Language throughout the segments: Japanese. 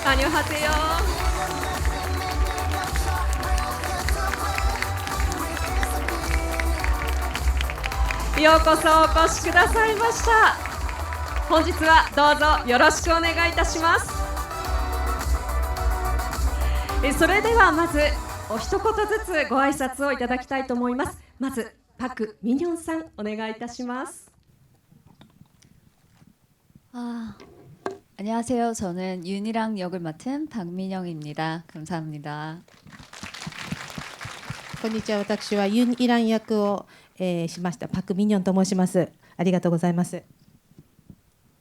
안녕하세요.ようこそお越しくださいました。本日はどうぞよろしくお願いいたします。それではまずお一言ずつご挨拶をいただきたいと思います。まずパク・ミニョンさんお願いいたします。안녕하세요. 저는 윤이랑 역을 맡은 박민영입니다. 감사합니다. こんにちは。私はユン・イラン役を、しましたパク・ミニョンと申します。ありがとうございます。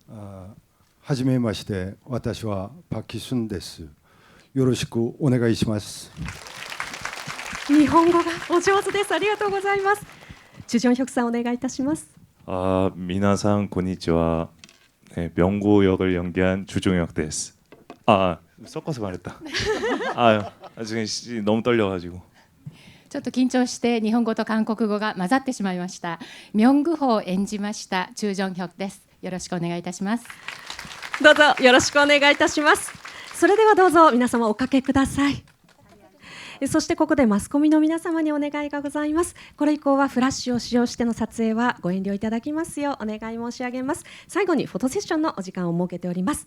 はじめまして、私はパキスンです。よろしくお願いします。日本語がお上手です。ありがとうございます。チュジョンヒョクさんお願いいたします。미나상 고니치와 네, 명구 역을 연기한 주종혁です. 섞어서 말했다. 지금 너무 떨려가지고. ちょっと緊張して日本語と韓国語が混ざってしまいました。ミョングホを演じましたチュ・ジョンヒョクです。よろしくお願いいたします。どうぞよろしくお願いいたします。それではどうぞ皆様おかけください。そしてここでマスコミの皆様にお願いがございます。これ以降はフラッシュを使用しての撮影はご遠慮いただきますようお願い申し上げます。最後にフォトセッションのお時間を設けております。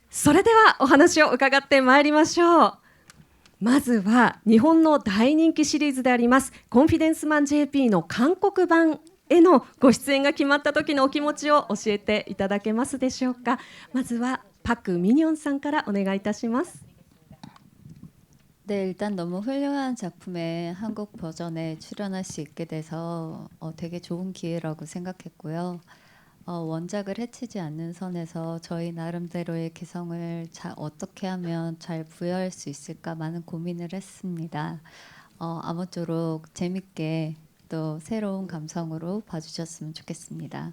それではお話を伺ってまいりましょう。まずは日本の大人気シリーズでありますコンフィデンスマン JP の韓国版へのご出演が決まった時のお気持ちを教えていただけますでしょうか。まずはパク・ミニョンさんからお願いいたします。 네, 일단 너무 훌륭한 작품의 한국 버전에 출연할 수 있게 돼서 되게 좋은 기회라고 생각했고요. 원작을 해치지 않는 선에서 저희 나름대로의 개성을 어떻게 하면 잘 부여할 수 있을까 많은 고민을 했습니다. 아무쪼록 재밌게 또 새로운 감성으로 봐주셨으면 좋겠습니다.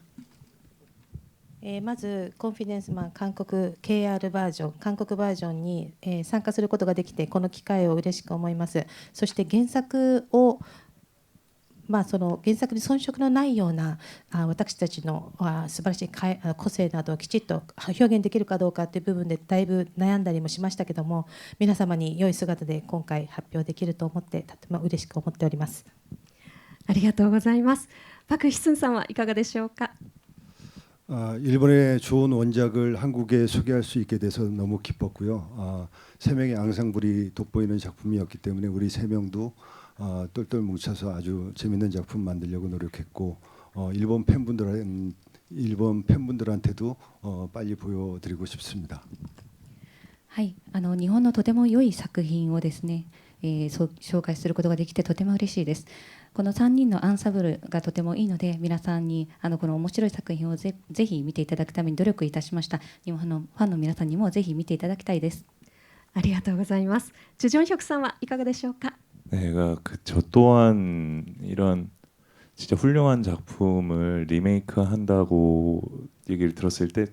まずコンフィデンスマン韓国 KR バージョン韓国バージョンに、参加することができてこの機会を嬉しく思います。そして原作をその原作に遜色のないような私たちの素晴らしい個性などをきちっと表現できるかどうかという部分でだいぶ悩んだりもしましたけども、皆様に良い姿で今回発表できると思ってとても嬉しく思っております。ありがとうございます。パク・ヒスンさんはいかがでしょうか。 일본의 좋은 원작을 한국에 소개할 수 있게 돼서 너무 기뻤고요. 세 명의 앙상블이 돋보이는 작품이었기 때문에 우리 세 명도 똘똘 뭉쳐서 아주 재밌는 작품 만들려고 노력했고 일본 팬분들한테도 빨리 보여드리고 싶습니다. はい、日本のとても良い作品をですね、紹介することができてとても嬉しいです。この3人のアンサンブルがとてもいいので皆さんにこの面白い作品をぜひ見ていただくために努力いたしました。日本のファンの皆さんにもぜひ見ていただきたいです。ありがとうございます。チュジョンヒョクさんはいかがでしょうか。 저 또한 이런 진짜 훌륭한 작품을 리메이크 한다고 얘기를 들었을 때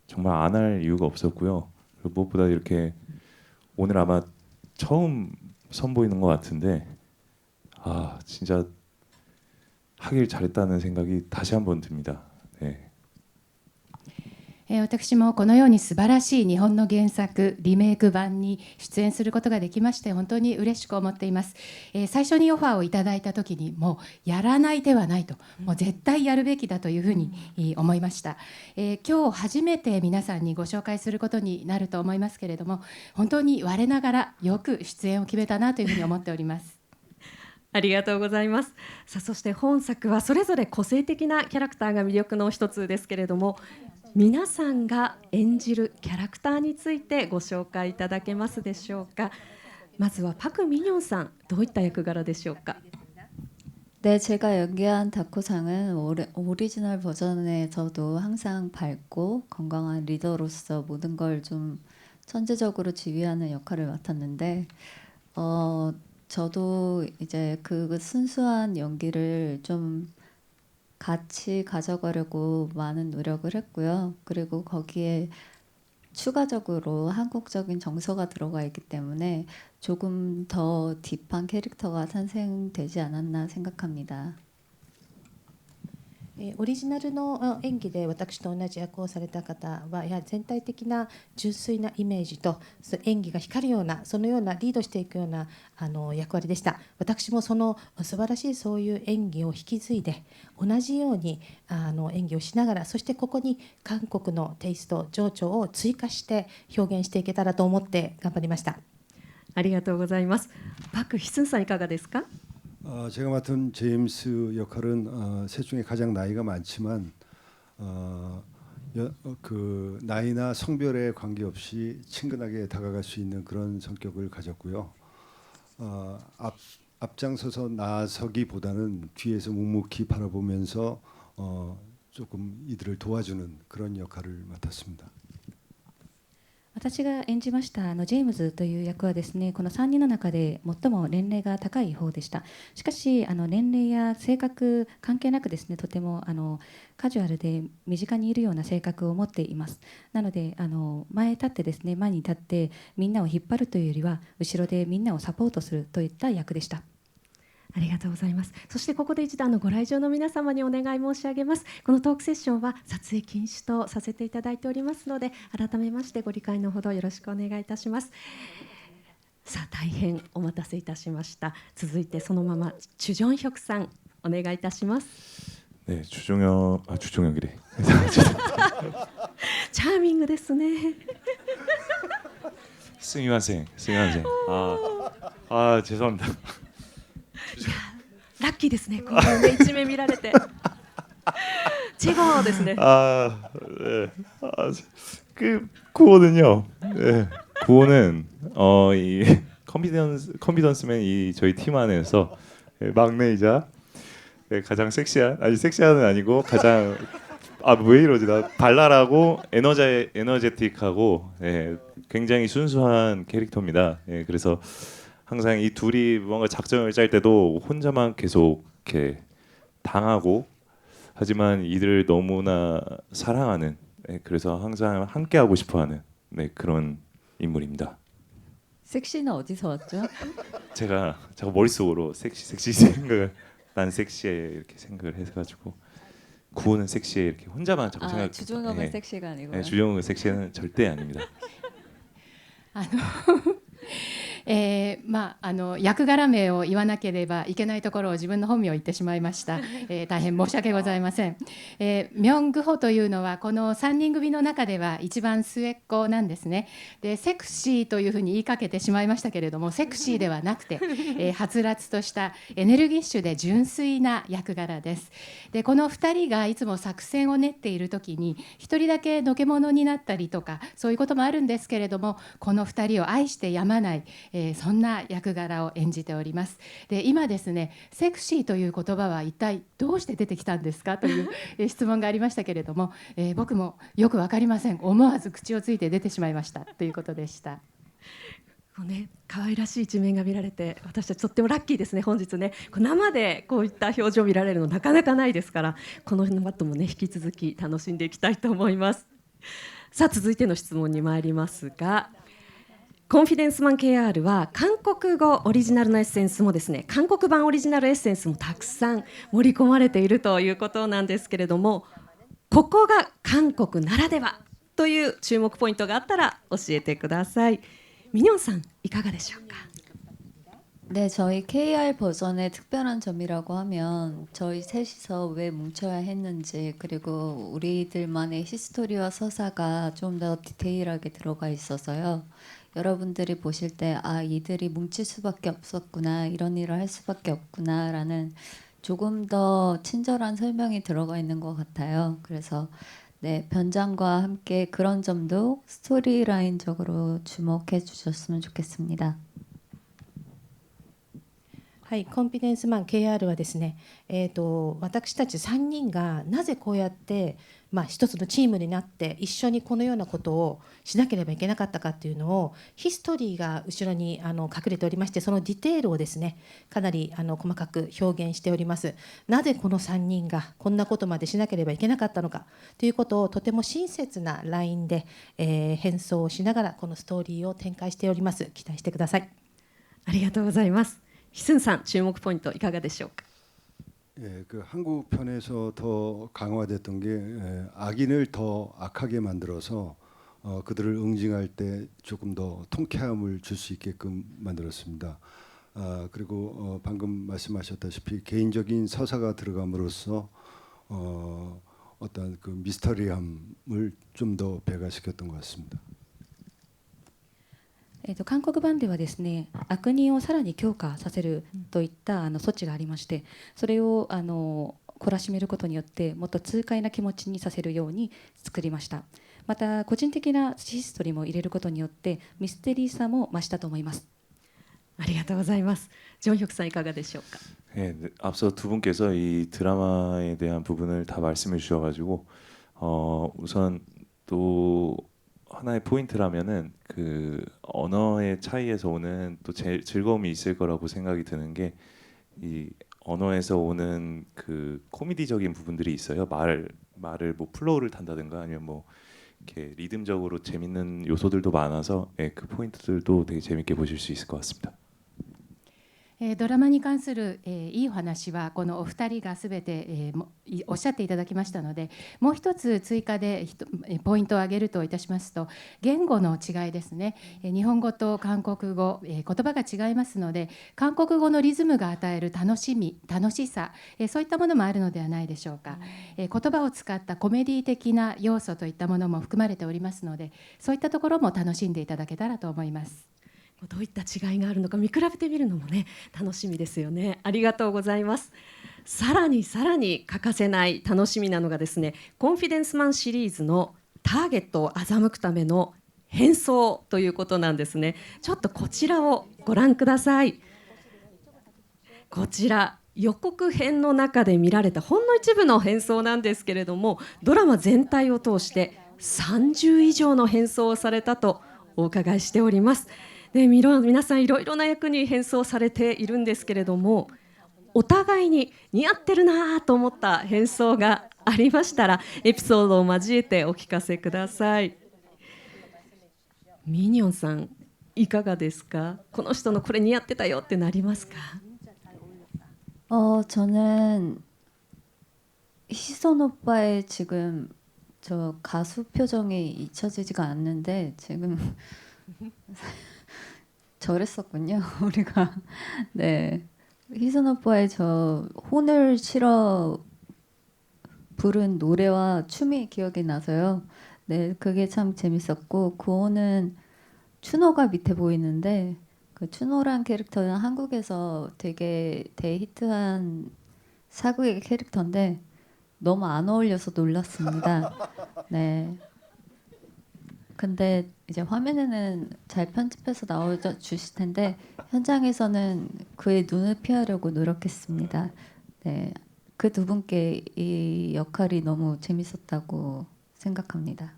정말 안 할 이유가 없었고요. 그리고 무엇보다 이렇게 오늘 아마 처음 선보이는 것 같은데 진짜 하길 잘했다는 생각이 다시 한번 듭니다. 네. 私もこのように素晴らしい日本の原作リメイク版に出演することができまして本当に嬉しく思っています。最初にオファーをいただいた時にもうやらない手はないと、もう絶対やるべきだというふうに思いました。今日初めて皆さんにご紹介することになると思いますけれども、本当に我ながらよく出演を決めたなというふうに思っております。ありがとうございます。さあそして本作はそれぞれ個性的なキャラクターが魅力の一つですけれども、皆さんが演じるキャラクターについてご紹介いただけますでしょうか。まずはパク・ミニョンさん、どういった役柄でしょうか。 네, 제가 연기한 다코상은 오리지널 버전에서도 항상 밝고 건강한 리더로서 모든 걸 좀 천재적으로 지휘하는 역할을 맡았는데 저도 이제 그 순수한 연기를 좀 같이 가져가려고 많은 노력을 했고요. 그리고 거기에 추가적으로 한국적인 정서가 들어가 있기 때문에 조금 더 딥한 캐릭터가 탄생되지 않았나 생각합니다. オリジナルの演技で私と同じ役をされた方はやはり全体的な純粋なイメージと演技が光るようなそのようなリードしていくような役割でした。私もその素晴らしいそういう演技を引き継いで同じように演技をしながらそしてここに韓国のテイスト情緒を追加して表現していけたらと思って頑張りました。ありがとうございます。パク・ヒスンさんいかがですか？ 제가 맡은 제임스 역할은 셋 중에 가장 나이가 많지만 그 나이나 성별에 관계없이 친근하게 다가갈 수 있는 그런 성격을 가졌고요. 앞장서서 나서기보다는 뒤에서 묵묵히 바라보면서 조금 이들을 도와주는 그런 역할을 맡았습니다. 私が演じましたジェームズという役はですね、この3人の中で最も年齢が高い方でした。しかし年齢や性格関係なくですね、とてもカジュアルで身近にいるような性格を持っています。なので前に立ってみんなを引っ張るというよりは後ろでみんなをサポートするといった役でした。ありがとうございます。そしてここで一度ご来場の皆様にお願い申し上げます。このトークセッションは撮影禁止とさせていただいておりますので、改めましてご理解のほどよろしくお願いいたします。さあ大変お待たせいたしました。続いてそのままチュジョンヒョクさんお願いいたします。네, 주종혁이래. チャーミングですね。すみません. 죄송합니다. ラッキーですね。このね一面見られて。違うですね。네. 그 구호는요. 네, 구호는 이 컨피던스맨 이 저희 팀 안에서 막내이자 가장 섹시한 섹시한은 아니고 가장 왜 이러지 나 발랄하고 에너제틱하고 굉장히 순수한 캐릭터입니다. 그래서 항상 이 둘이 뭔가 작전을 짤 때도 혼자만 계속 이렇게 당하고 하지만 이들을 너무나 사랑하는 그래서 항상 함께하고 싶어하는 그런 인물입니다. 섹시는 어디서 왔죠? 제가 머릿속으로 섹시 생각을 난 섹시해 이렇게 생각을 해가지고 구호는 섹시해 이렇게 혼자만 자꾸 생각. 주종혁은 섹시가 아니고. 네, 주종혁은 섹시는 절대 아닙니다. 役柄名を言わなければいけないところを自分の本名を言ってしまいました。大変申し訳ございません。ミョングホというのはこの3人組の中では一番末っ子なんですね。でセクシーというふうに言いかけてしまいましたけれども、セクシーではなくて、はつらつとしたエネルギッシュで純粋な役柄です。でこの2人がいつも作戦を練っている時に1人だけのけ者になったりとかそういうこともあるんですけれども、この2人を愛してやまない、そんな役柄を演じております。で今ですね、セクシーという言葉は一体どうして出てきたんですかという質問がありましたけれども、僕もよく分かりません。思わず口をついて出てしまいましたということでした。可愛らしい一面が見られて私たちとってもラッキーですね。本日ね生でこういった表情を見られるのなかなかないですから、この後もね引き続き楽しんでいきたいと思います。さあ続いての質問に参りますが、コンフィデンスマン KR は韓国語オリジナルのエッセンスもですね、韓国版オリジナルエッセンスもたくさん盛り込まれているということなんですけれども、ここが韓国ならではという注目ポイントがあったら教えてください。민영さんいかがでしょうか。 네, 저희 KR 버전의 특별한 점이라고 하면 저희 셋이서 왜 뭉쳐야 했는지, 그리고 우리들만의 히스토리와 서사가 좀 더 디테일하게 들어가 있어서요. 여러분들이 보실 때 이들이 뭉칠 수밖에 없었구나, 이런 일을 할 수밖에 없구나라는 조금 더 친절한 설명이 들어가 있는 것 같아요. 그래서 네, 변장과 함께 그런 점도 스토리라인적으로 주목해 주셨으면 좋겠습니다. はい、コンフィデンスマン KR はですね、私たち3人がなぜこうやって、一つのチームになって一緒にこのようなことをしなければいけなかったかっていうのをヒストリーが後ろに隠れておりまして、そのディテールをですねかなり細かく表現しております。なぜこの3人がこんなことまでしなければいけなかったのかということをとても親切なラインで、変装をしながらこのストーリーを展開しております。期待してください。ありがとうございます。ヒスンさん注目ポイントいかがでしょうか。 예, 그 한국 편에서 더 강화됐던 게 악인을 더 악하게 만들어서 그들을 응징할 때 조금 더 통쾌함을 줄 수 있게끔 만들었습니다. 그리고 방금 말씀하셨다시피 개인적인 서사가 들어감으로써 어떤 그 미스터리함을 좀 더 배가시켰던 것 같습니다. 韓国版ではですね、悪人をさらに強化させるといった措置がありまして、それを懲らしめることによってもっと痛快な気持ちにさせるように作りました。また個人的なヒストリーも入れることによってミステリーさも増したと思います。ありがとうございます。ジョンヒョクさんいかがでしょうか。 네, 앞서 두 분께서 이 드라마에 대한 부분을 다 말씀해 주셔가지고 우선 또 하나의 포인트라면은 그 언어의 차이에서 오는 또 즐거움이 있을 거라고 생각이 드는 게 이 언어에서 오는 그 코미디적인 부분들이 있어요. 말을 뭐 플로우를 탄다든가 아니면 뭐 이렇게 리듬적으로 재밌는 요소들도 많아서 예, 그 포인트들도 되게 재밌게 보실 수 있을 것 같습니다. ドラマに関する、いいお話はこのお二人がすべて、おっしゃっていただきましたので、もう一つ追加でポイントを挙げるといたしますと、言語の違いですね。日本語と韓国語、言葉が違いますので、韓国語のリズムが与える楽しさ、そういったものもあるのではないでしょうか。言葉を使ったコメディ的な要素といったものも含まれておりますので、そういったところも楽しんでいただけたらと思います。どういった違いがあるのか見比べてみるのもね楽しみですよね。ありがとうございます。さらに欠かせない楽しみなのがですね、コンフィデンスマンシリーズのターゲットを欺くための変装ということなんですね。ちょっとこちらをご覧ください。こちら予告編の中で見られたほんの一部の変装なんですけれども、ドラマ全体を通して30以上の変装をされたとお伺いしております。で皆さんいろいろな役に変装されているんですけれども、お互いに似合ってるなと思った変装がありましたらエピソードを交えてお聞かせください。ミニョンさんいかがですか。この人のこれ似合ってたよってなりますか。 저는 희선 오빠의 지금 저 가수 표정이 잊혀지지가 않는데 지금 저랬었군요. 우리가 네 희선 오빠의 저 혼을 실어 부른 노래와 춤이 기억이 나서요. 네 그게 참 재밌었고 그 혼은 추노가 밑에 보이는데 그 추노란 캐릭터는 한국에서 되게 대히트한 사극의 캐릭터인데 너무 안 어울려서 놀랐습니다. 네. 근데 이제 화면에는 잘 편집해서 나와 주실 텐데 현장에서는 그의 눈을 피하려고 노력했습니다. 네, 그 두 분께 이 역할이 너무 재밌었다고 생각합니다.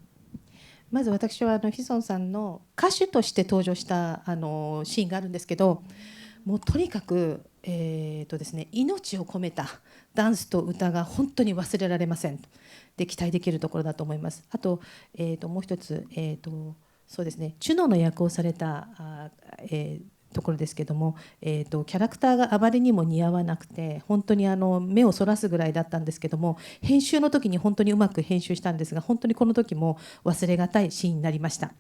まず私はヒソンさんの歌手として登場したシーンがあるんですけど、もうとにかく、ですね、命を込めたダンスと歌が本当に忘れられません。で期待できるところだと思います。あと、もう一つ、そうですね、チュノの役をされたところですけども、キャラクターがあまりにも似合わなくて本当に目をそらすぐらいだったんですけども、編集の時に本当にうまく編集したんですが、本当にこの時も忘れがたいシーンになりました。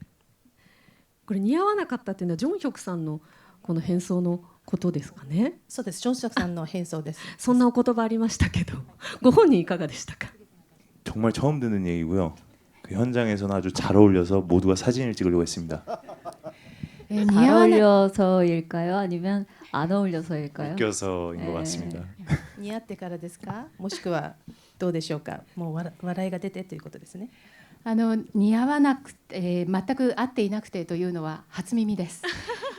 これ似合わなかったっていうのはジョンヒョクさんのこの変装のことですかね。そうです、ジョンヒョクさんの変装です。そんなお言葉ありましたけど、ご本人いかがでしたか。 정말 처음 듣는 얘기고요. 그 현장에서는 아주 잘 어울려서 모두가 사진을 찍으려고 했습니다. 잘 어울려서일까요? 아니면 안 어울려서일까요? 웃겨서인 것 같습니다. 似合ってからですか、もしくはどうでしょうか。もう笑いが出てということですね。似合わなくて、全く合っていなくてというのは初耳です。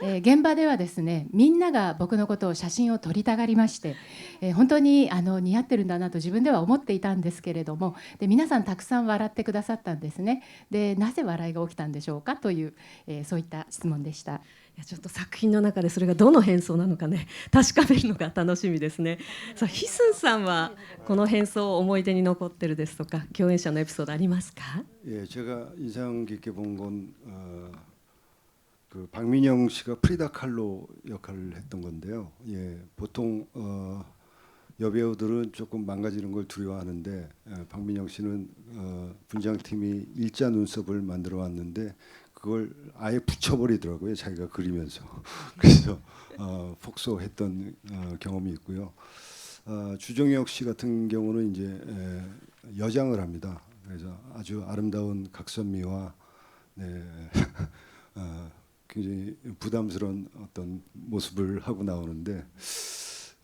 現場ではですね、みんなが僕のことを写真を撮りたがりまして、本当に似合ってるんだなと自分では思っていたんですけれども、で皆さんたくさん笑ってくださったんですね。でなぜ笑いが起きたんでしょうかという、そういった質問でした。いやちょっと作品の中でそれがどの変装なのかね確かめるのが楽しみですね。さあヒスンさんはこの変装思い出に残ってるですとか共演者のエピソードありますか。 예, 제가 인상 깊게 본 건 그 박민영 씨가 프리다 칼로 역할을 했던 건데요. 예, 보통 여배우들은 조금 망가지는 걸 두려워하는데 박민영 씨는 분장팀이 일자 눈썹을 만들어 왔는데 그걸 아예 붙여버리더라고요. 자기가 그리면서. 그래서 폭소했던 경험이 있고요. 주정혁 씨 같은 경우는 이제 여장을 합니다. 그래서 아주 아름다운 각선미와 네, 굉장히 부담스러운 어떤 모습을 하고 나오는데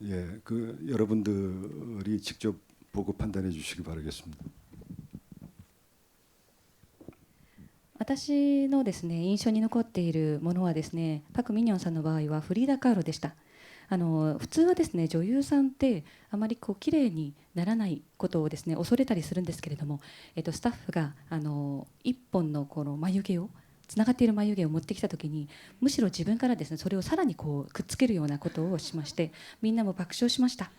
예, 그 여러분들이 직접 보고 판단해 주시기 바라겠습니다. 私のですね印象に残っているものはですね、パク・ミニョンさんの場合はフリーダ・カーロでした。普通はですね女優さんってあまりこう綺麗にならないことをですね恐れたりするんですけれども、スタッフが一本のこの眉毛をつながっている眉毛を持ってきた時に、むしろ自分からですねそれをさらにこうくっつけるようなことをしまして、みんなも爆笑しました。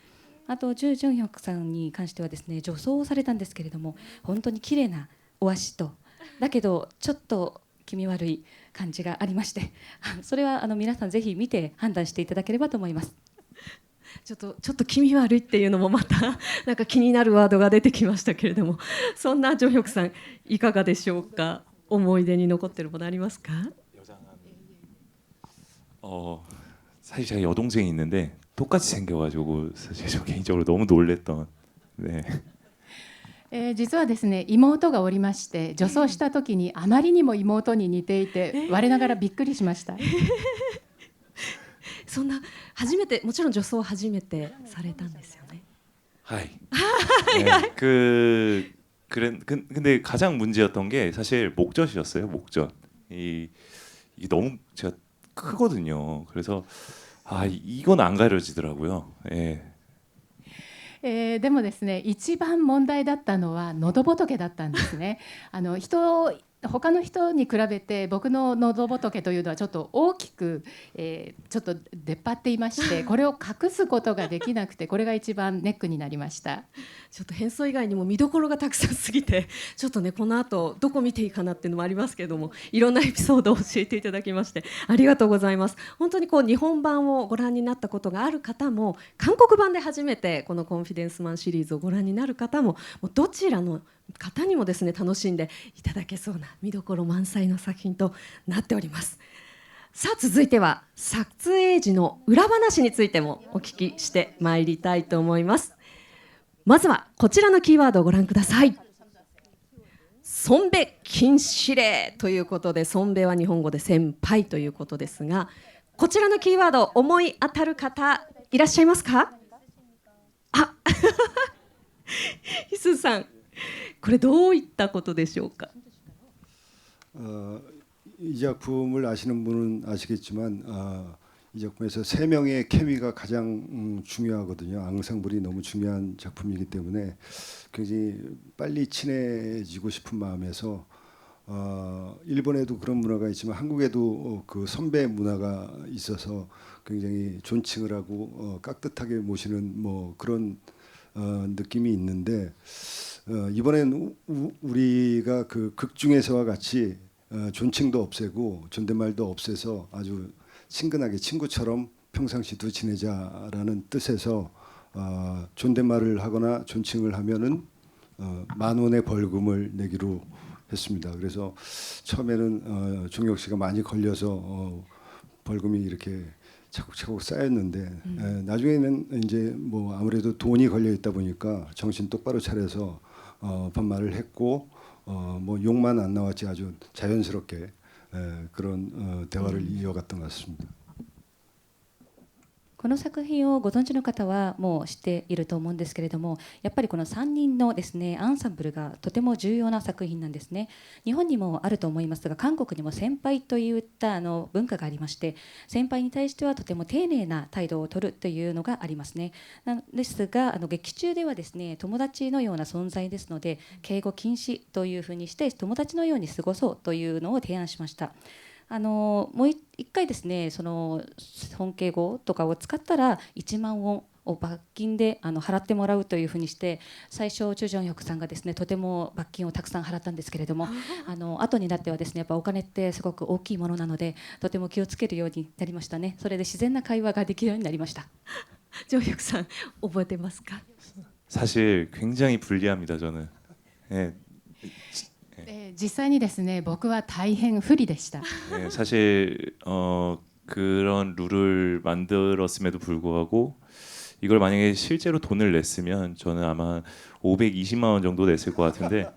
あとジュ・ジュンヒョクさんに関してはですね女装をされたんですけれども、本当に綺麗なお足とだけどちょっと気味悪い感じがありまして、それは皆さんぜひ見て判断していただければと思います。ちょっと気味悪いっていうのもまたなんか気になるワードが出てきましたけれども、そんなジョヒョクさんいかがでしょうか。思い出に残っているものありますか。 사실 제가 여동생이 있는데 똑같이 생겨가지고 사실 저 개인적으로 너무 놀랬던. 네. 実はですね妹がおりまして、女装した時にあまりにも妹に似ていて我ながらびっくりしました。そんな初めて、もちろん女装を初めてされたんですよね。 하이. 네, 근데 가장 문제였던 게 사실 목젖이었어요. 목젖. 이게 너무 제가 크거든요. 그래서 이건 안 가려지더라고요. 예. でもですね一番問題だったのは喉仏だったんですね。他の人に比べて僕の喉仏というのはちょっと大きく、ちょっと出っ張っていまして、これを隠すことができなくて、これが一番ネックになりました。ちょっと変装以外にも見どころがたくさんすぎて、ちょっとねこの後どこ見ていいかなっていうのもありますけれども、いろんなエピソードを教えていただきましてありがとうございます。本当にこう日本版をご覧になったことがある方も、韓国版で初めてこのコンフィデンスマンシリーズをご覧になる方も、もうどちらの方にもですね楽しんでいただけそうな見どころ満載の作品となっております。さあ続いては撮影時の裏話についてもお聞きしてまいりたいと思います。まずはこちらのキーワードをご覧ください。尊べ禁止令ということで、尊べは日本語で先輩ということですが、こちらのキーワード思い当たる方いらっしゃいますか。あヒスさん、これどういったことでしょうか。 이 작품을 아시는 분은 아시겠지만 이 작품에서 세 명의 케미가 가장 중요하거든요. 앙상블이 너무 중요한 작품이기 때문에 굉장히 빨리 친해지고 싶은 마음에서 일본에도 그런 문화가 있지만 한국에도 그 선배 문화가 있어서 굉장히 존칭을 하고 깍듯하게 모시는 뭐 그런 느낌이 있는데, 이번엔 우리가 그 극 중에서와 같이 존칭도 없애고 존댓말도 없애서 아주 친근하게 친구처럼 평상시도 지내자라는 뜻에서 존댓말을 하거나 존칭을 하면은 10,000원의 벌금을 내기로 했습니다. 그래서 처음에는 종혁 씨가 많이 걸려서 벌금이 이렇게 차곡차곡 쌓였는데 나중에는 이제 뭐 아무래도 돈이 걸려 있다 보니까 정신 똑바로 차려서 반말을 했고 뭐 욕만 안 나왔지 아주 자연스럽게 그런 대화를 이어갔던 것 같습니다. この作品をご存知の方はもう知っていると思うんですけれども、やっぱりこの3人のですねアンサンブルがとても重要な作品なんですね。日本にもあると思いますが、韓国にも先輩といった文化がありまして、先輩に対してはとても丁寧な態度を取るというのがありますね。なんですが劇中ではですね友達のような存在ですので、敬語禁止というふうにして友達のように過ごそうというのを提案しました。もう一回ですねその尊敬語とかを使ったら1万ウォンを罰金で払ってもらうというふうにして、最初チュ・ジョンヒョクさんがですねとても罰金をたくさん払ったんですけれども、後になってはですねやっぱお金ってすごく大きいものなのでとても気をつけるようになりましたね。それで自然な会話ができるようになりました。 정혁さん覚えてますか？ 사실 굉장히 불리합니다. 저는. 예, 実際にですね、僕は大変不利でした。 예, 사실 그런 룰을 만들었음에도 불구하고 이걸 만약에 실제로 돈을 냈으면 저는 아마 520만 원 정도 냈을 것 같은데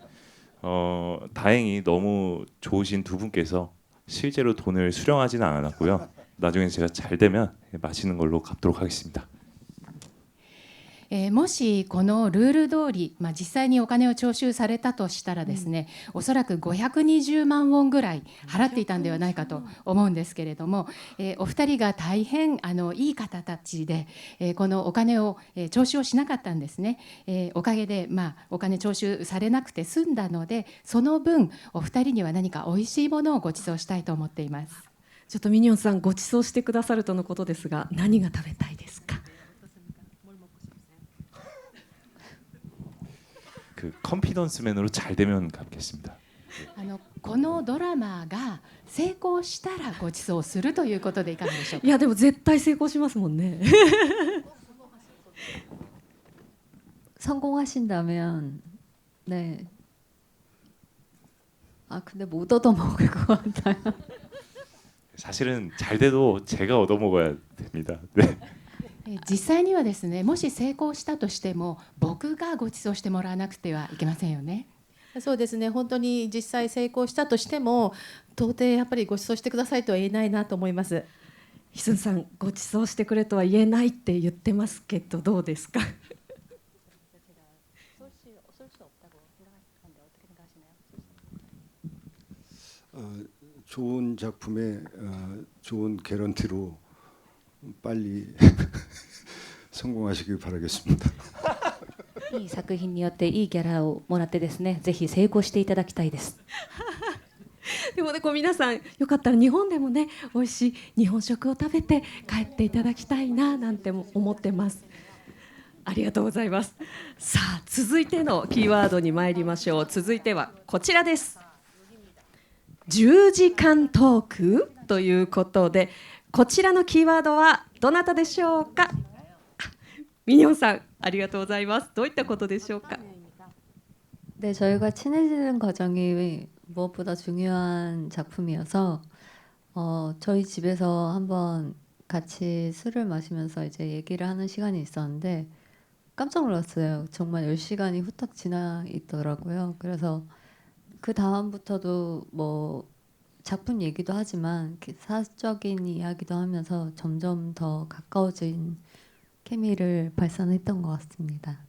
다행히 너무 좋으신 두 분께서 실제로 돈을 수령하지는 않았고요. 나중에 제가 잘 되면 맛있는 걸로 갚도록 하겠습니다. もしこのルール通り、実際にお金を徴収されたとしたらですね、おそらく520万ウォンぐらい払っていたんではないかと思うんですけれども、お二人が大変いい方たちで、このお金を、徴収をしなかったんですね。おかげで、お金徴収されなくて済んだので、その分お二人には何かおいしいものをご馳走したいと思っています。ちょっとミニオンさんご馳走してくださるとのことですが、何が食べたいですか？ 그 컨피던스맨으로 잘 되면 갚겠습니다. このドラマが成功したらご馳走するということでいかがでしょうか。いやでも絶対成功しますもんね。 성공하신다면 네. 아 근데 못 얻어 먹을 것 같아요. 사실은 잘 돼도 제가 얻어먹어야 됩니다. 네. 実際にはですね、もし成功したとしても僕がご馳走してもらわなくてはいけませんよね。そうですね、本当に実際成功したとしても到底やっぱりご馳走してくださいとは言えないなと思います。ヒスンさんご馳走してくれとは言えないって言ってますけどどうですか？ 좋은 작품에 좋은 개런티로 빨리 성공하시길 바라겠습니다. いい作品によっていいギャラをもらってですね、ぜひ成功していただきたいです。でもね、こう皆さんよかったら日本でもね美味しい日本食を食べて帰っていただきたいななんても思ってます。ありがとうございます。さあ続いてのキーワードに参りましょう。続いてはこちらです。10時間トークということで、こちらのキーワードはどなたでしょうか？ミニオンさんありがとうございます。どういったことでしょうか？ 네, 저희가 친해지는 과정이 무엇보다 중요한 작품이어서 저희 집에서 한번 같이 술을 마시면서 이제 얘기를 하는 시간이 있었는데 깜짝 놀랐어요. 정말 10시간이 후딱 지나 있더라고요. 그래서 그 다음부터도 뭐 작품 얘기도 하지만 사적인 이야기도 하면서 점점 더 가까워진 케미를 발산했던 것 같습니다.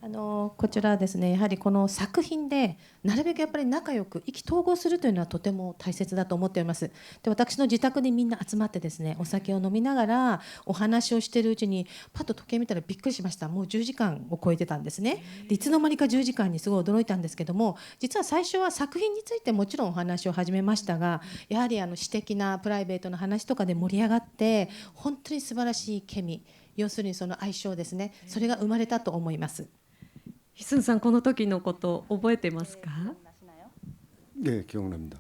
こちらですね、やはりこの作品でなるべくやっぱり仲良く意気投合するというのはとても大切だと思っております。で、私の自宅にみんな集まってですね、お酒を飲みながらお話をしているうちにパッと時計見たらびっくりしました。もう10時間を超えてたんですね。で、いつの間にか10時間にすごい驚いたんですけども、実は最初は作品についてもちろんお話を始めましたが、やはり私的なプライベートの話とかで盛り上がって本当に素晴らしいケミ、要するにその相性ですね、それが生まれたと思います。 ヒスンさんこの時のこと覚えてますか？ 네, 기억납니다.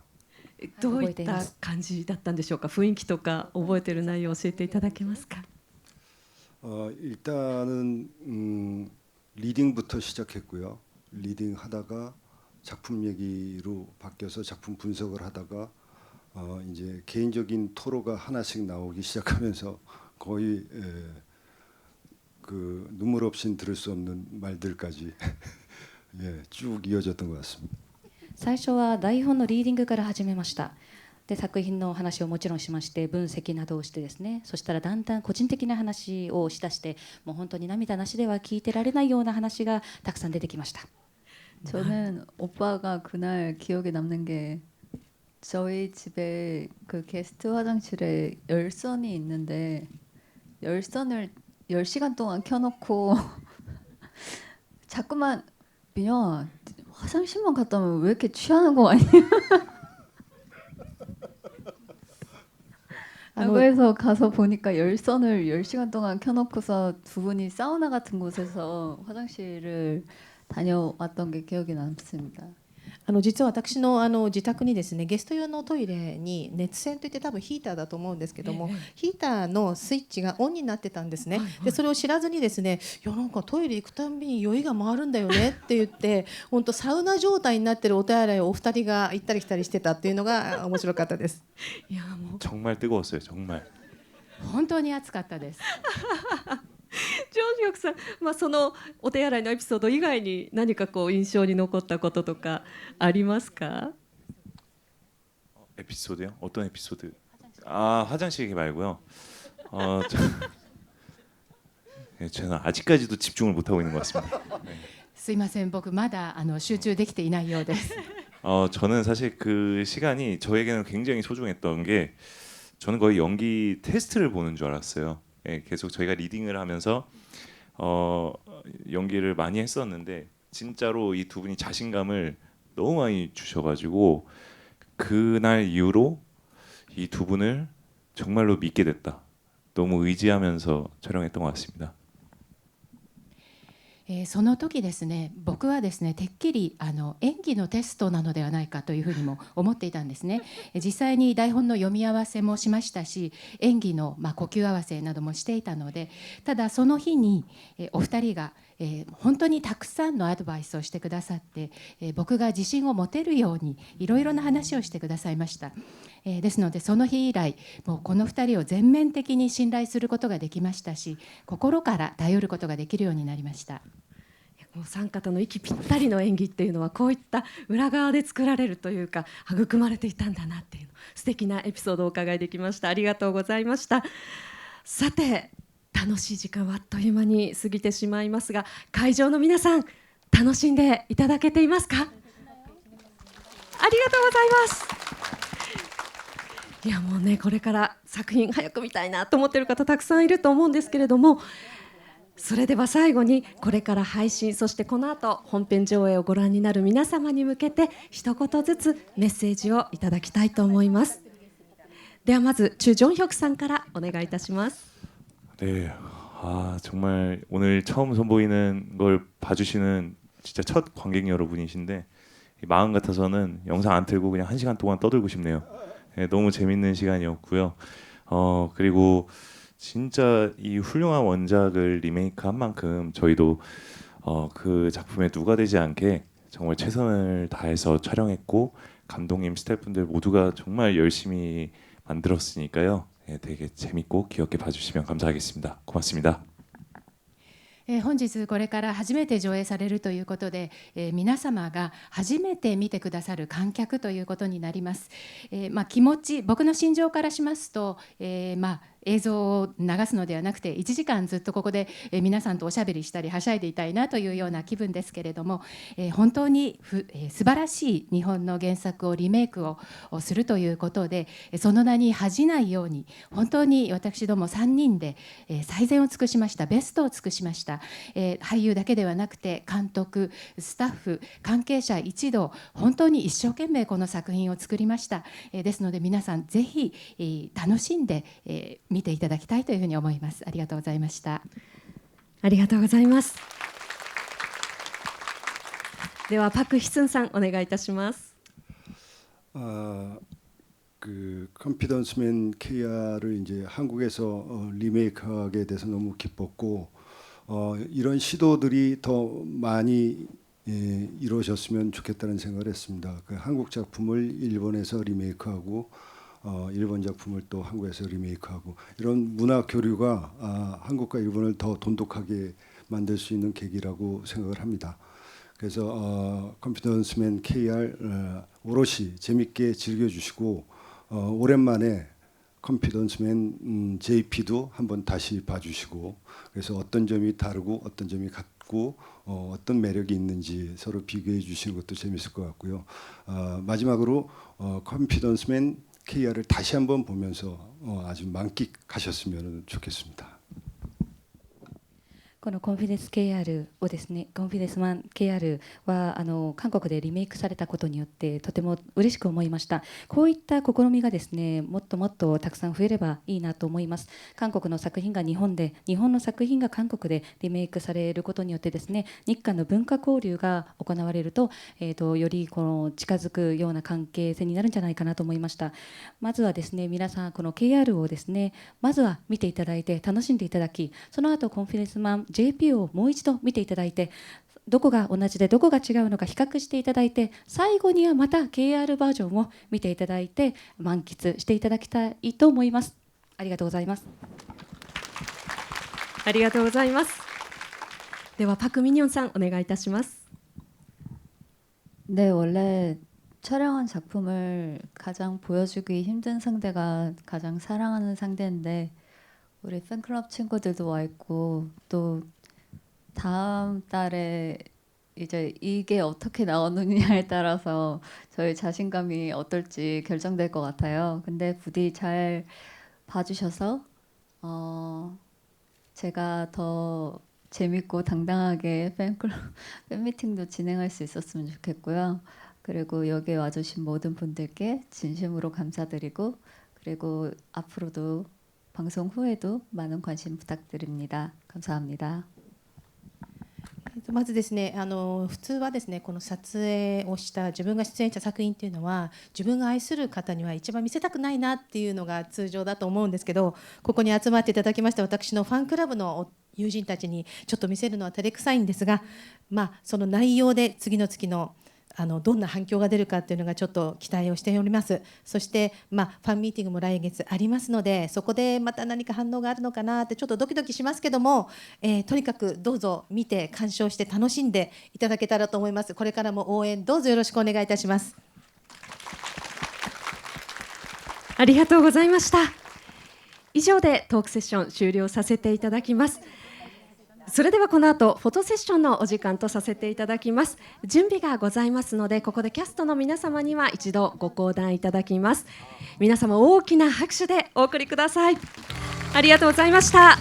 どういった感じだったんでしょうか？雰囲気とか覚えてる内容を教えていただけますか？ 일단은 리딩부터 시작했고요. 리딩 하다가 작품 얘기로 바뀌어서 작품 분석을 하다가 이제 개인적인 토로가 하나씩 나오기 시작하면서 거의 그 눈물 없이는 들을 수 없는 말들까지 예, 쭉 이어졌던 것 같습니다. 最初は台本のリーディングから始めました。で、作品の話をもちろんしまして、分析などをしてですね、そしたらだんだん個人的な話をしだして、もう本当に涙なしでは聞いてられないような話がたくさん出てきました。 저는 오빠가 그날 기억에 남는 게 저희 집에 그 게스트 화장실에 열선이 있는데 열선을 10시간 동안 켜놓고 자꾸만 민영아 화장실만 갔다 오면 왜 이렇게 취하는 거 아니야? 라고 해서 가서 보니까 열선을 10시간 동안 켜놓고서 두 분이 사우나 같은 곳에서 화장실을 다녀왔던 게 기억이 남습니다. 実は私の自宅にですね、ゲスト用のトイレに熱線といって多分ヒーターだと思うんですけども、ヒーターのスイッチがオンになってたんですね。でそれを知らずにですね、いやなんかトイレ行くたんびに酔いが回るんだよねって言って本当サウナ状態になってるお手洗いをお二人が行ったり来たりしてたっていうのが面白かったです。いやもう 정말 뜨거웠어요. 정말. 本当に暑かったです。ジョンヒョクさん、そのお手洗いのエピソード以外に何かこう印象に残ったこととかありますか？ 에피소드요? 어떤 에피소드? 아 화장실 얘기 말고요. 저는 아직까지도 집중을 못 하고 있는 것 같습니다. 네. すいません、僕まだ集中できていないようです。 저는 사실 그 시간이 저에게는 굉장히 소중했던 게 저는 거의 연기 테스트를 보는 줄 알았어요. 예, 계속 저희가 리딩을 하면서 연기를 많이 했었는데 진짜로 이 두 분이 자신감을 너무 많이 주셔가지고 그날 이후로 이 두 분을 정말로 믿게 됐다. 너무 의지하면서 촬영했던 것 같습니다. その時ですね、僕はですね、てっきり演技のテストなのではないかというふうにも思っていたんですね。実際に台本の読み合わせもしましたし、演技の呼吸合わせなどもしていたので、ただその日にお二人が本当にたくさんのアドバイスをしてくださって、僕が自信を持てるようにいろいろな話をしてくださいました。ですのでその日以来、もうこの2人を全面的に信頼することができましたし、心から頼ることができるようになりました。お三方の息ぴったりの演技っていうのはこういった裏側で作られるというか育まれていたんだなっていう素敵なエピソードをお伺いできました。ありがとうございました。さて楽しい時間はあっという間に過ぎてしまいますが、会場の皆さん楽しんでいただけていますか？ありがとうございます。いやもうね、これから作品早く見たいなと思っている方たくさんいると思うんですけれども、それでは最後にこれから配信、そしてこの後本編上映をご覧になる皆様に向けて一言ずつメッセージをいただきたいと思います。ではまずチュ・ジョンヒョクさんからお願いいたします。 네, 정말 오늘 처음 선보이는 걸 봐주시는 진짜 첫 관객 여러분이신데 마음 같아서는 영상 안 틀고 그냥 1시간 동안 떠들고 싶네요. 네, 너무 재밌는 시간이었고요. 그리고 진짜 이 훌륭한 원작을 리메이크한 만큼 저희도 그 작품에 누가 되지 않게 정말 최선을 다해서 촬영했고 감독님, 스태프분들 모두가 정말 열심히 만들었으니까요. 예, 되게 재밌고 귀엽게 봐주시면 감사하겠습니다. 고맙습니다. 本日これから初めて上映されるということで、皆様が初めて見てくださる観客ということになります。気持ち、僕の心情からしますと、映像を流すのではなくて1時間ずっとここで皆さんとおしゃべりしたりはしゃいでいたいなというような気分ですけれども、本当に素晴らしい日本の原作をリメイクをするということで、その名に恥じないように本当に私ども3人で最善を尽くしました。ベストを尽くしました。俳優だけではなくて監督、スタッフ、関係者一同本当に一生懸命この作品を作りました。ですので皆さんぜひ楽しんで見ていただきたいというふうに思います。ありがとうございました。ありがとうございます。ではパク・ヒスンさんお願いいたします。 그 컨피던스맨 KR을 이제 한국에서 리메이크하게 돼서 너무 기뻤고 이런 시도들이 더 많이 이루어졌으면 좋겠다는 생각을 했습니다. 그 한국 작품을 일본에서 리메이크하고 일본 작품을 또 한국에서 리메이크하고 이런 문화 교류가 한국과 일본을 더 돈독하게 만들 수 있는 계기라고 생각을 합니다. 그래서 컨피던스맨 KR 오롯이 재밌게 즐겨주시고 오랜만에 컨피던스맨 JP도 한번 다시 봐주시고 그래서 어떤 점이 다르고 어떤 점이 같고 어떤 매력이 있는지 서로 비교해 주시는 것도 재밌을 것 같고요. 마지막으로 컨피던스맨 KR을 다시 한번 보면서 아주 만끽하셨으면 좋겠습니다. このコンフィデンス KR をですね、コンフィデンスマン KR は韓国でリメイクされたことによってとても嬉しく思いました。こういった試みがですね、もっともっとたくさん増えればいいなと思います。韓国の作品が日本で、日本の作品が韓国でリメイクされることによってですね、日韓の文化交流が行われると、よりこの近づくような関係性になるんじゃないかなと思いました。まずはですね、皆さんこの KR をですね、まずは見ていただいて楽しんでいただき、その後コンフィデンスマン JP をもう一度見ていただいて、どこが同じでどこが違うのか比較していただいて、最後にはまた KR バージョンを見ていただいて満喫していただきたいと思います。ありがとうございます。ありがとうございます。ではパク・ミニョンさんお願いいたします。 네, 원래 촬영한 작품을 가장 보여주기 힘든 상대가 가장 사랑하는 상대인데 우리 팬클럽 친구들도 와 있고 또 다음 달에 이제 이게 어떻게 나오느냐에 따라서 저희 자신감이 어떨지 결정될 것 같아요. 근데 부디 잘 봐주셔서 제가 더 재밌고 당당하게 팬미팅도 진행할 수 있었으면 좋겠고요. 그리고 여기에 와주신 모든 분들께 진심으로 감사드리고, 그리고 앞으로도 방송 후에도 많은 관심 부탁드립니다. 감사합니다. まずですね、普通はですね、この撮影をした自分が出演した作品っていうのは自分が愛する方には一番見せたくないなっていうのが通常だと思うんですけど、ここに集まっていただきました私のファンクラブの友人たちにちょっと見せるのは照れくさいんですが、その内容で次の月のどんな反響が出るかっていうのがちょっと期待をしております。そして、ファンミーティングも来月ありますので、そこでまた何か反応があるのかなってちょっとドキドキしますけども、とにかくどうぞ見て鑑賞して楽しんでいただけたらと思います。これからも応援どうぞよろしくお願いいたします。ありがとうございました。以上でトークセッション終了させていただきます。それではこの後フォトセッションのお時間とさせていただきます。準備がございますので、ここでキャストの皆様には一度ご講談いただきます。皆様大きな拍手でお送りください。ありがとうございました。それ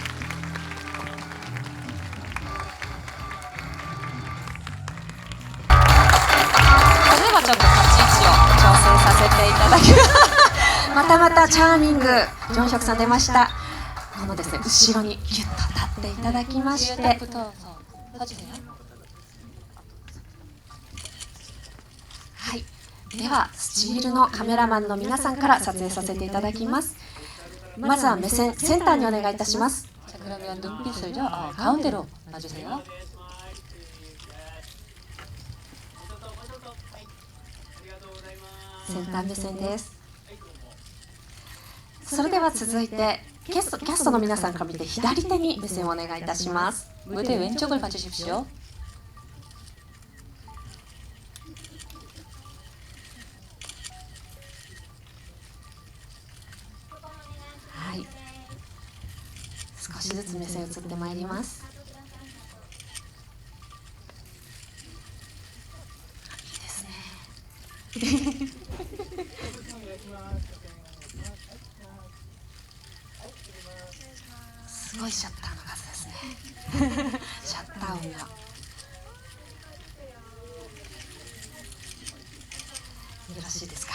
ではちょっと立ち位置を調整させていただきますまたまたチャーミングジョンヒョクさん出ました。このですね、後ろにギュッと立っていただきまして、はい、ではスチールのカメラマンの皆さんから撮影させていただきます。まずは目線センターにお願いいたします。가운데로 봐주세요。センター目線です。それでは続いてキャストの皆さんから見て左手に目線をお願いいたします。무대 왼쪽을 봐주십시오。はい。少しずつ目線移ってまいります。いいですね。すごいシャッターの数ですね。シャッター音が。よろしいですか。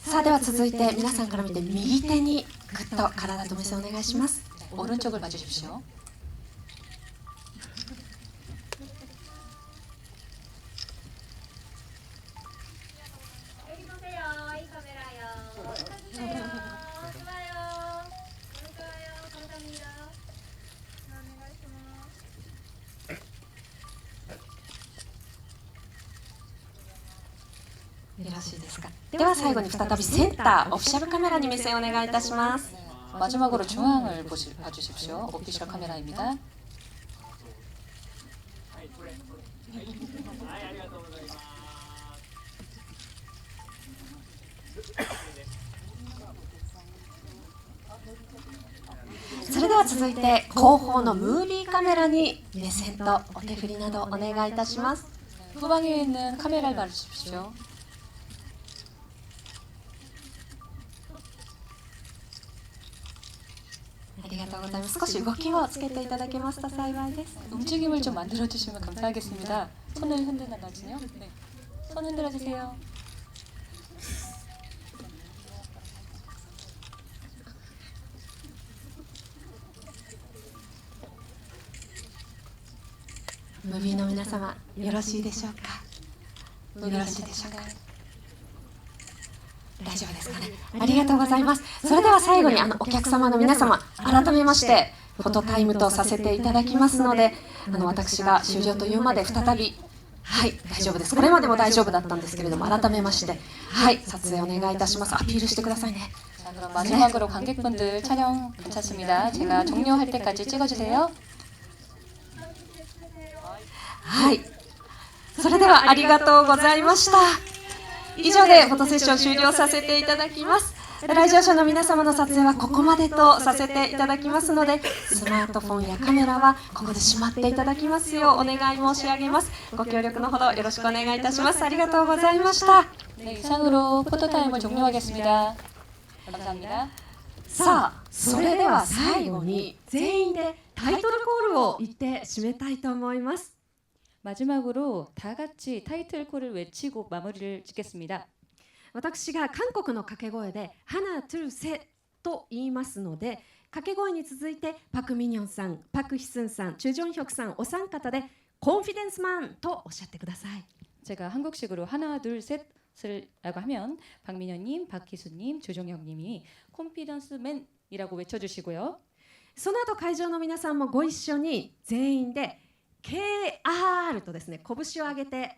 さあでは続いて皆さんから見て右手にぐっと体と目線お願いします。오른쪽을 봐주십시오。よろしいですか。では最後に再びセンターオフィシャルカメラに目線をお願いいたします。마지막으로 중앙을 봐주십시오. 오피셜 카메라입니다.それでは続いて後方のムービーカメラに目線とお手振りなどお願いいたします。후방에 있는 카메라를 봐주십시오. とうございます。少し動きをつけていただけますと幸いです。 움직임을 좀 만들어 주시면 감사하겠습니다. 손을 흔들어주세요. 네. 손 흔들어 주세요. 무비の皆様、よろしいでしょうか。よろしいでしょうか。大丈夫ですかね。ありがとうございます。それでは最後にお客様の皆様、改めましてフォトタイムとさせていただきますので、私が終了というまで再び、はい、大丈夫です。これまでも大丈夫だったんですけれども、改めまして、はい、撮影お願いいたします。アピールしてくださいね。 자, 그럼 마지막으로 관객분들 촬영 괜찮습니다. 제가 종료할 때까지 찍어주세요. はい、それではありがとうございました。以上でフォトセッション終了させていただきます。来場者の皆様の撮影はここまでとさせていただきますので、スマートフォンやカメラはここでしまっていただきますようお願い申し上げます。ご協力のほどよろしくお願いいたします。ありがとうございました。 네, 이상으로 포토타임을 종료하겠습니다. 감사합니다. さあ、それでは最後に全員でタイトルコールを言って締めたいと思います。 마지막으로 다 같이 타이틀콜을 외치고 마무리를 짓겠습니다. 私が韓国の掛け声でハナトゥルセと言いますので、掛け声に続いてパク・ミニョンさん、パク・ヒスンさん、チュ・ジョンヒョクさんお三方でコンフィデンスマンとおっしゃってください。 제가 한국식으로 하나 둘 셋을라고 하면 박민현님, 박희수님, 조종혁님이 콘피던스맨이라고 외쳐주시고요. その後会場の皆さんもご一緒に全員で KR とですね、拳を上げて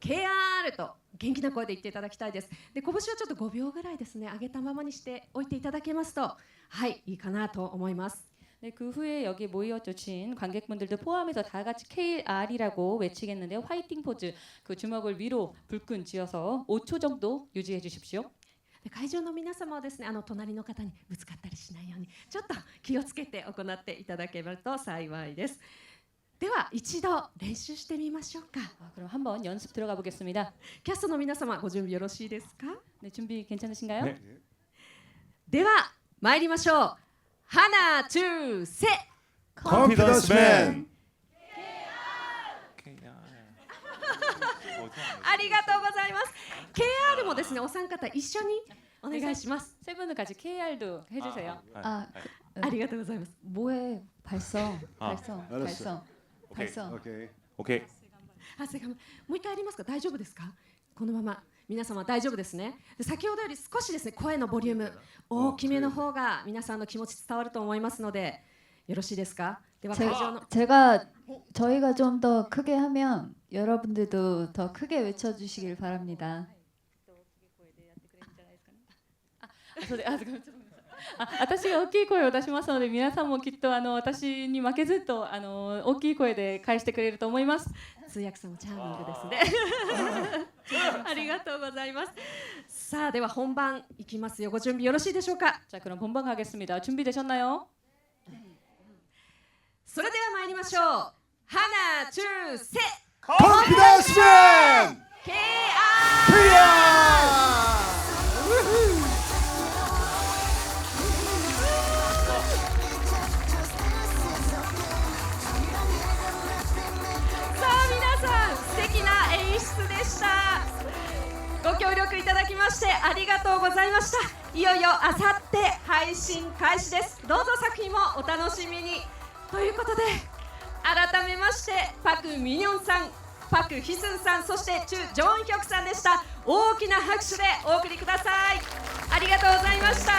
KR と元気な声で言っていただきたいです。で、拳はちょっと5秒ぐらいですね、上げたままにしておいていただけますと、はい、いいかなと思います。 네, 그 후에 여기 모여주신 관객분들도 포함해서 다 같이 KR이라고 외치겠는데요. 화이팅 포즈, 그 주먹을 위로 불끈 쥐어서 5초 정도 유지해 주십시오. で会場の皆様はですね、隣の方にぶつかったりしないようにちょっと気をつけて行っていただければと幸いです。では一度練習してみましょうか。 그럼 한번 연습 들어가 보겠습니다. キャストの皆様ご準備よろしいですか？ 네, 준비 괜찮으신가요? 네. では参りましょう。ハナトゥセ 컨피던스맨 ありがとうございます。 KR もですね、お三方一緒にお願いします。 세 분은 같이 KR도 해주세요. 아, ありがとうございます。 뭐해 발성, 발성, 알았어. 발성, 오케이. 발성. 오케이. 오케이. 長谷川もう一回やりますか？大丈夫ですか？このまま皆様大丈夫ですね。で先ほどより少しですね、声のボリューム大きめの方が皆さんの気持ち伝わると思いますのでよろしいですか？では会場の 저희가 좀 더 크게 하면 여러분들도 더 크게 외쳐주시길 바랍니다. 私が大きい声を出しますので皆さんもきっと私に負けずと大きい声で返してくれると思います。通訳さんもチャーミングですね。ありがとうございます。さあでは本番いきますよ。ご準備よろしいでしょうか？ 자, 그럼 본방 가겠습니다. 준비되셨나요? それでは参りましょう。ハナトゥセ 컨피던스맨 KRでした。ご協力いただきましてありがとうございました。いよいよあさって配信開始です。どうぞ作品もお楽しみに。ということで改めましてパク・ミニョンさん、パク・ヒスンさん、そしてチュ・ジョンヒョクさんでした。大きな拍手でお送りください。ありがとうございました。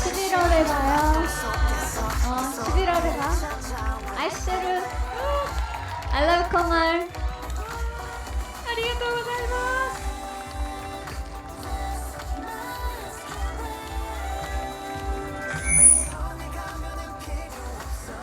11월에 봐요.